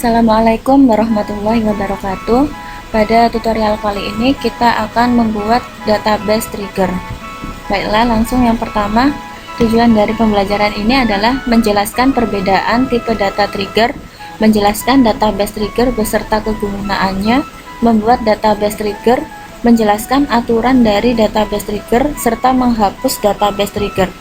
Assalamualaikum warahmatullahi wabarakatuh. Pada tutorial kali ini kita akan membuat database trigger. Baiklah, langsung yang pertama, tujuan dari pembelajaran ini adalah menjelaskan perbedaan tipe data trigger, menjelaskan database trigger beserta kegunaannya, membuat database trigger, menjelaskan aturan dari database trigger, serta menghapus database trigger.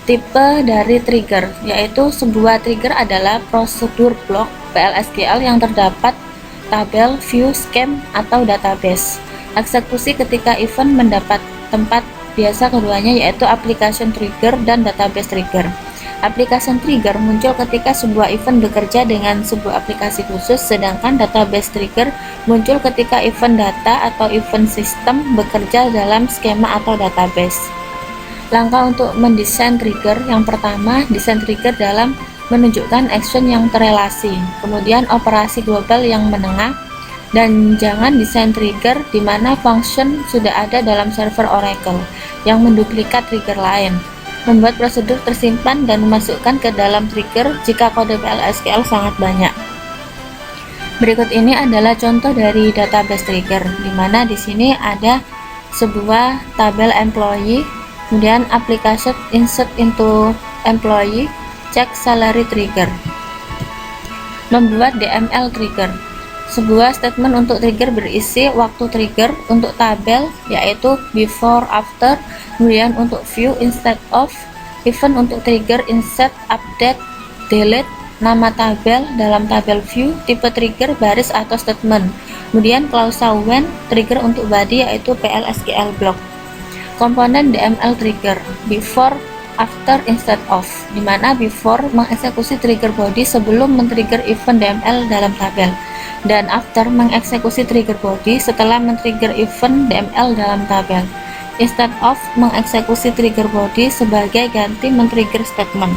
Tipe dari trigger, yaitu sebuah trigger adalah prosedur blok PL/SQL yang terdapat tabel, view, scheme, atau database. Eksekusi ketika event mendapat tempat biasa keduanya yaitu application trigger dan database trigger. Application trigger muncul ketika sebuah event bekerja dengan sebuah aplikasi khusus, sedangkan database trigger muncul ketika event data atau event system bekerja dalam skema atau database. Langkah untuk mendesain trigger: yang pertama, desain trigger dalam menunjukkan action yang terelasi, kemudian operasi global yang menengah, dan jangan desain trigger di mana function sudah ada dalam server Oracle yang menduplikat trigger lain. Membuat prosedur tersimpan dan memasukkan ke dalam trigger jika kode PL/SQL sangat banyak. Berikut ini adalah contoh dari database trigger, di mana di sini ada sebuah tabel employee, kemudian application insert into employee, check salary trigger. Membuat DML trigger, sebuah statement untuk trigger berisi waktu trigger untuk tabel yaitu before, after, kemudian untuk view, instead of, event untuk trigger insert, update, delete, nama tabel dalam tabel view, tipe trigger baris atau statement, kemudian klausa when, trigger untuk body yaitu PL/SQL block. Komponen DML trigger, before, after, instead of, di mana before mengeksekusi trigger body sebelum men-trigger event DML dalam tabel, dan after mengeksekusi trigger body setelah men-trigger event DML dalam tabel. Instead of mengeksekusi trigger body sebagai ganti men-trigger statement.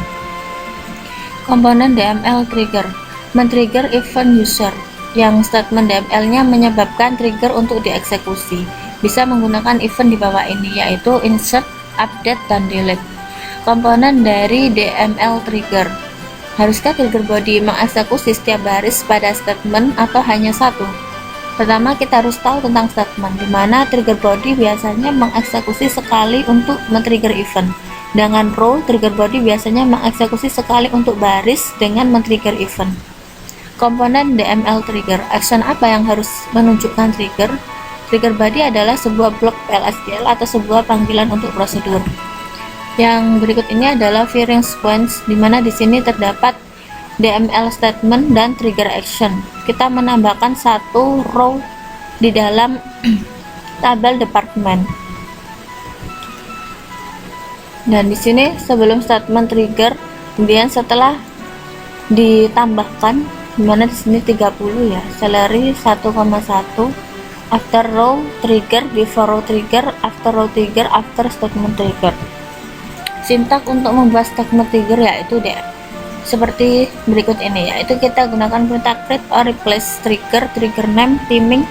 Komponen DML trigger, men-trigger event user, yang statement DML-nya menyebabkan trigger untuk dieksekusi. Bisa menggunakan event di bawah ini yaitu insert, update, dan delete. Komponen dari DML trigger, haruskah trigger body mengeksekusi setiap baris pada statement atau hanya satu? Pertama, kita harus tahu tentang statement, di mana trigger body biasanya mengeksekusi sekali untuk men-trigger event. Dengan row, trigger body biasanya mengeksekusi sekali untuk baris dengan men-trigger event. Komponen DML trigger, action apa yang harus menunjukkan trigger? Trigger body adalah sebuah blok PL/SQL atau sebuah panggilan untuk prosedur. Yang berikut ini adalah firing sequence, di mana di sini terdapat DML statement dan trigger action. Kita menambahkan satu row di dalam tabel department. Dan di sini sebelum statement trigger, kemudian setelah ditambahkan, di mana di sini 30 ya, salary 1,1, after row trigger, before row trigger, after row trigger, after statement trigger. Sintak untuk membuat statement trigger yaitu seperti berikut ini, yaitu kita gunakan perintah create or replace trigger, trigger name, timing,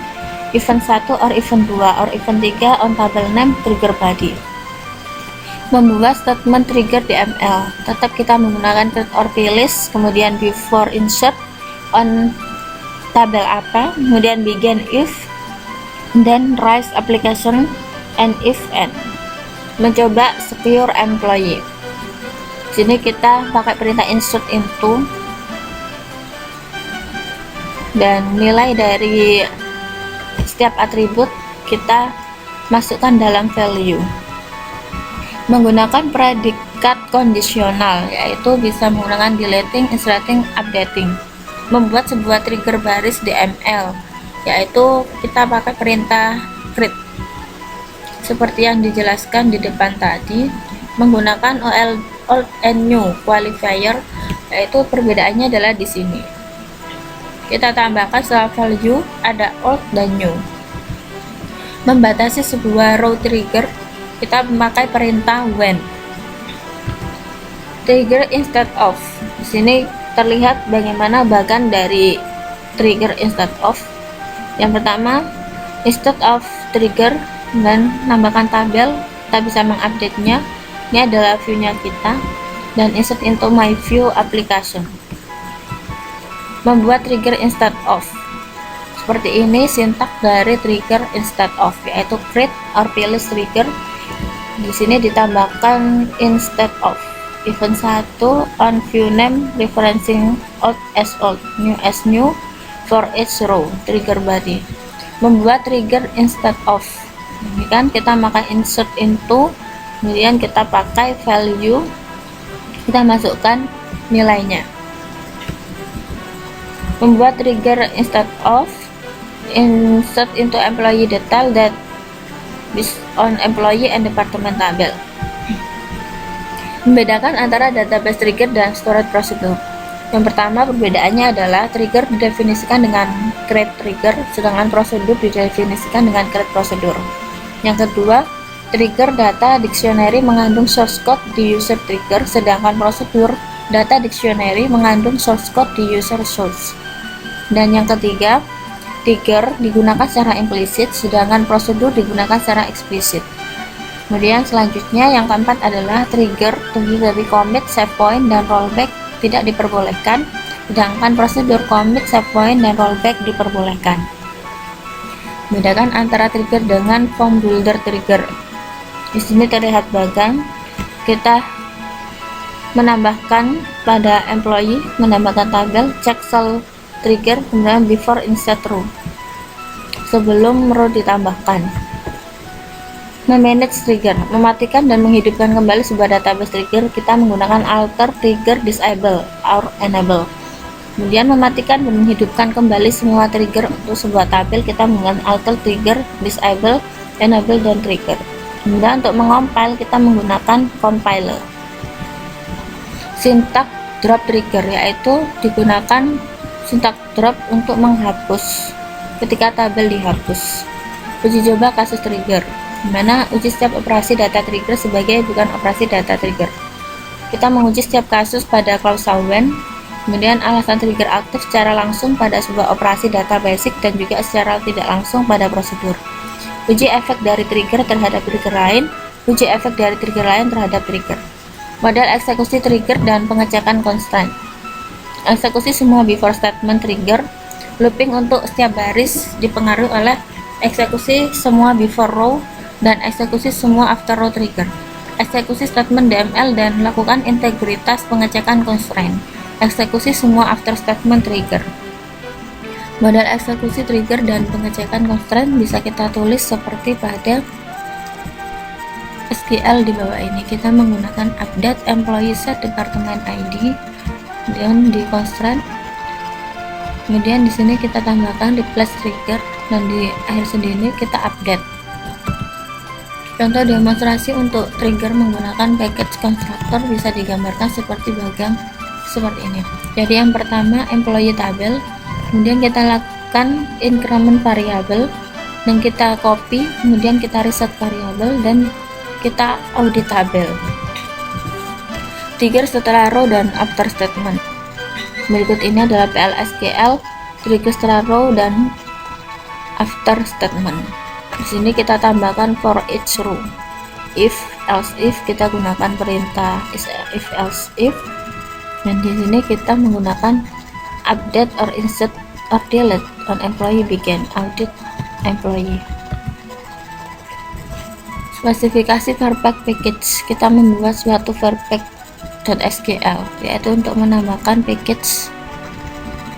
event 1 or event 2 or event 3 on table name, trigger body. Membuat statement trigger DML, tetap kita menggunakan create or replace, kemudian before insert on tabel apa, kemudian begin if, dan rise application, and if end. Mencoba secure employee, sini kita pakai perintah insert into, dan nilai dari setiap atribut kita masukkan dalam value. Menggunakan predikat kondisional, yaitu bisa menggunakan deleting, inserting, updating. Membuat sebuah trigger baris DML, yaitu kita pakai perintah create seperti yang dijelaskan di depan tadi, menggunakan old and new qualifier, yaitu perbedaannya adalah di sini. Kita tambahkan setelah value ada old dan new. Membatasi sebuah row trigger, kita memakai perintah when. Trigger instead of, di sini terlihat bagaimana bagan dari trigger instead of. Yang pertama, instead of trigger, dan nambahkan tabel, kita bisa mengupdate nya. Ini adalah view nya kita, dan insert into my view application. membuat trigger instead of. Seperti ini sintaks dari trigger instead of, yaitu create or pilih trigger. Di sini ditambahkan instead of. Event 1 on view name referencing old as old, new as new for each row. Trigger body, membuat trigger instead of. Ini kan kita pakai insert into, kemudian kita pakai value, kita masukkan nilainya. Membuat trigger instead of, insert into employee detail that based on employee and department table. Membedakan antara database trigger dan storage procedure. Yang pertama, perbedaannya adalah trigger didefinisikan dengan create trigger, sedangkan prosedur didefinisikan dengan create prosedur. Yang kedua, trigger data dictionary mengandung source code di user trigger, sedangkan prosedur data dictionary mengandung source code di user source. Dan yang ketiga, trigger digunakan secara implisit, sedangkan prosedur digunakan secara eksplisit. Kemudian selanjutnya yang keempat adalah trigger terdiri dari commit, save point, dan rollback tidak diperbolehkan, sedangkan prosedur commit, save point, dan rollback diperbolehkan. Bedakan antara trigger dengan form builder trigger. Di sini terlihat bagan, kita menambahkan pada employee, menambahkan tabel, check cell trigger, kemudian before insert row, sebelum row ditambahkan. Memanage trigger, mematikan dan menghidupkan kembali sebuah database trigger, kita menggunakan alter trigger disable or enable. Kemudian mematikan dan menghidupkan kembali semua trigger untuk sebuah tabel, kita menggunakan alter trigger disable, enable, dan trigger. Kemudian untuk mengompile kita menggunakan compiler. Sintaks drop trigger, yaitu digunakan sintaks drop untuk menghapus ketika tabel dihapus. Uji coba kasus trigger, dimana uji setiap operasi data trigger sebagai bukan operasi data trigger. Kita menguji setiap kasus pada klausal when, kemudian alasan trigger aktif secara langsung pada sebuah operasi data basic dan juga secara tidak langsung pada prosedur. Uji efek dari trigger terhadap trigger lain, uji efek dari trigger lain terhadap trigger. Model eksekusi trigger dan pengecekan constraint. Eksekusi semua before statement trigger, looping untuk setiap baris dipengaruhi oleh eksekusi semua before row dan eksekusi semua after row trigger. Eksekusi statement DML dan lakukan integritas pengecekan constraint. Eksekusi semua after statement trigger. Model eksekusi trigger dan pengecekan constraint bisa kita tulis seperti pada SQL di bawah ini. Kita menggunakan update employee set department ID dan di constraint. Kemudian di sini kita tambahkan replace trigger dan di akhir sendiri kita update. Contoh demonstrasi untuk trigger menggunakan package constructor bisa digambarkan seperti bagan seperti ini. Jadi yang pertama employee tabel, kemudian kita lakukan increment variable dan kita copy, kemudian kita reset variable dan kita audit tabel. Trigger setelah row dan after statement. Berikut ini adalah PLSQL trigger setelah row dan after statement. Di sini kita tambahkan for each row. If else if, kita gunakan perintah if else if, dan di sini kita menggunakan update or insert or delete on employee begin audit employee. Spesifikasi Verpack package, kita membuat suatu Verpack.sql, yaitu untuk menambahkan package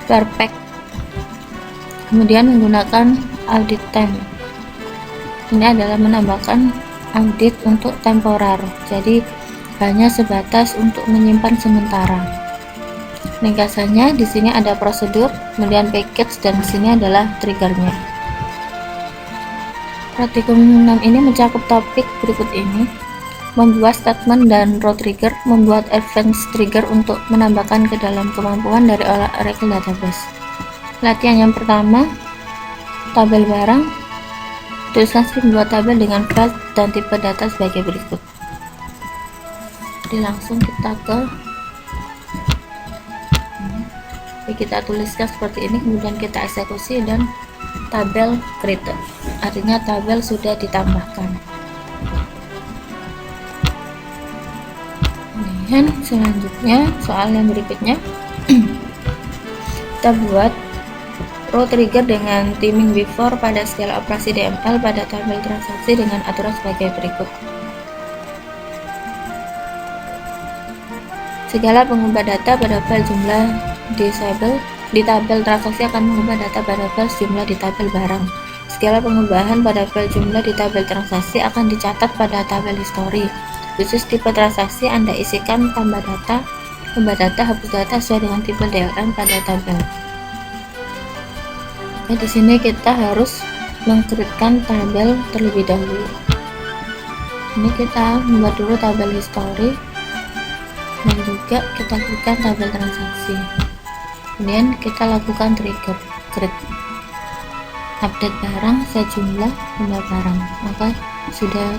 Verpack, kemudian menggunakan audit time. Ini adalah menambahkan audit untuk temporer, jadi hanya sebatas untuk menyimpan sementara. Ringkasannya di sini ada prosedur, kemudian package, dan di sini adalah triggernya. Praktikum 6 ini mencakup topik berikut ini: membuat statement dan row trigger, membuat events trigger untuk menambahkan ke dalam kemampuan dari Oracle Database. Latihan yang pertama, tabel barang. Tuliskan skrip membuat tabel dengan file dan tipe data sebagai berikut. Jadi langsung kita kita tuliskan seperti ini, kemudian kita eksekusi dan tabel created, artinya tabel sudah ditambahkan. Kemudian selanjutnya soal yang berikutnya kita buat row trigger dengan timing before pada skala operasi DML pada tabel transaksi dengan aturan sebagai berikut. Segala pengubah data pada file jumlah disable di tabel transaksi akan mengubah data pada file jumlah di tabel barang. Segala pengubahan pada file jumlah di tabel transaksi akan dicatat pada tabel history. Khusus tipe transaksi Anda isikan tambah data, hapus data sesuai dengan tipe DLN pada tabel. Nah, di sini kita harus mengcreatekan tabel terlebih dahulu. Ini kita membuat dulu tabel history dan juga kita buka tabel transaksi. Kemudian kita lakukan trigger create update barang sejumlah jumlah barang. Maka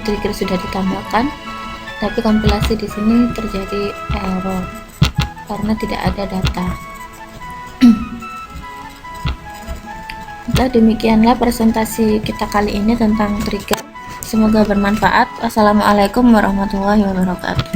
trigger sudah ditambahkan, tapi kompilasi di sini terjadi error karena tidak ada data. Nah, demikianlah presentasi kita kali ini tentang trigger. Semoga bermanfaat. Wassalamualaikum warahmatullahi wabarakatuh.